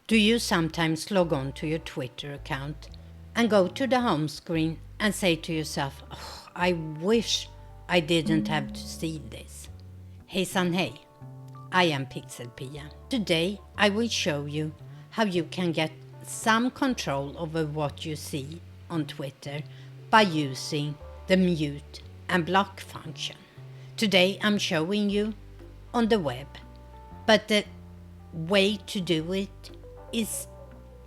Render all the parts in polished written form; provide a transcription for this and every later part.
Do you sometimes log on to your Twitter account and go to the home screen and say to yourself, oh, I wish I didn't have to see this? Hejsan hej, I am PixelPia. Today I will show you how you can get some control over what you see on Twitter by using the mute and block function. Today I'm showing you on the web, but the way to do it is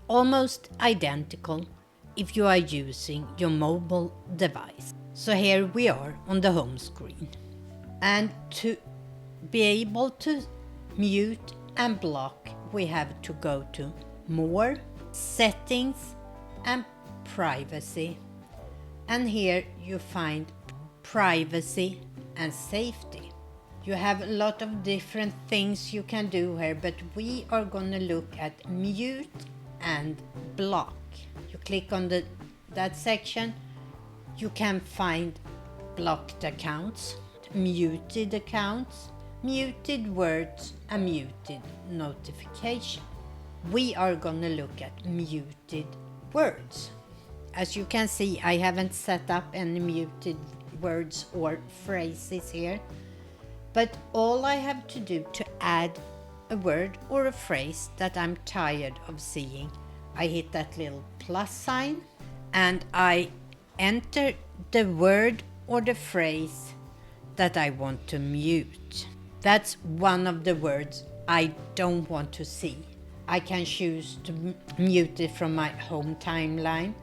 almost identical if you are using your mobile device. So here we are on the home screen, and to be able to mute and block we have to go to More, Settings and Privacy, and here you find Privacy and Safety. You have a lot of different things you can do here, but we are going to look at mute and block. You click on that section, you can find blocked accounts, muted accounts, muted words and muted notification. We are going to look at muted words. As you can see, I haven't set up any muted words or phrases here. But all I have to do to add a word or a phrase that I'm tired of seeing, I hit that little plus sign and I enter the word or the phrase that I want to mute. That's one of the words I don't want to see. I can choose to mute it from my home timeline.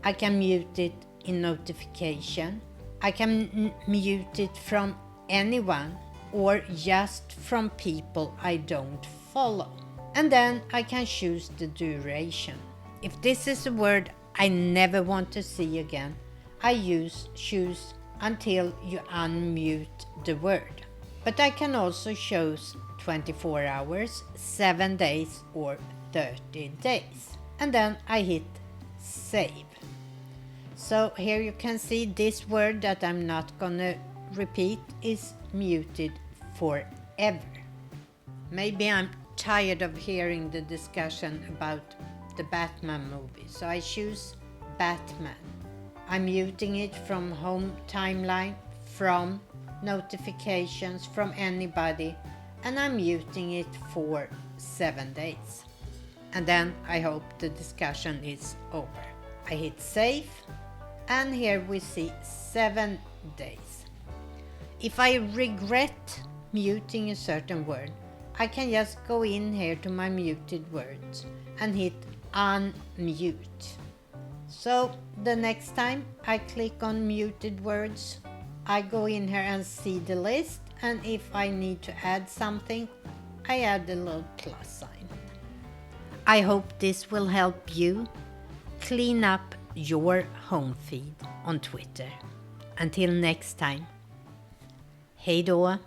I can mute it in notification. I can mute it from anyone or just from people I don't follow. And then I can choose the duration. If this is a word I never want to see again, I choose until you unmute the word. But I can also choose 24 hours, 7 days or 30 days. And then I hit save. So here you can see this word that I'm not gonna repeat is muted forever. Maybe I'm tired of hearing the discussion about the Batman movie, so I choose Batman. I'm muting it from home timeline, from notifications, from anybody, and I'm muting it for 7 days. And then I hope the discussion is over. I hit save, and here we see 7 days. If I regret muting a certain word, I can just go in here to my muted words and hit unmute. So the next time I click on muted words, I go in here and see the list, and if I need to add something, I add a little plus sign. I hope this will help you clean up your home feed on Twitter. Until next time. Hej då!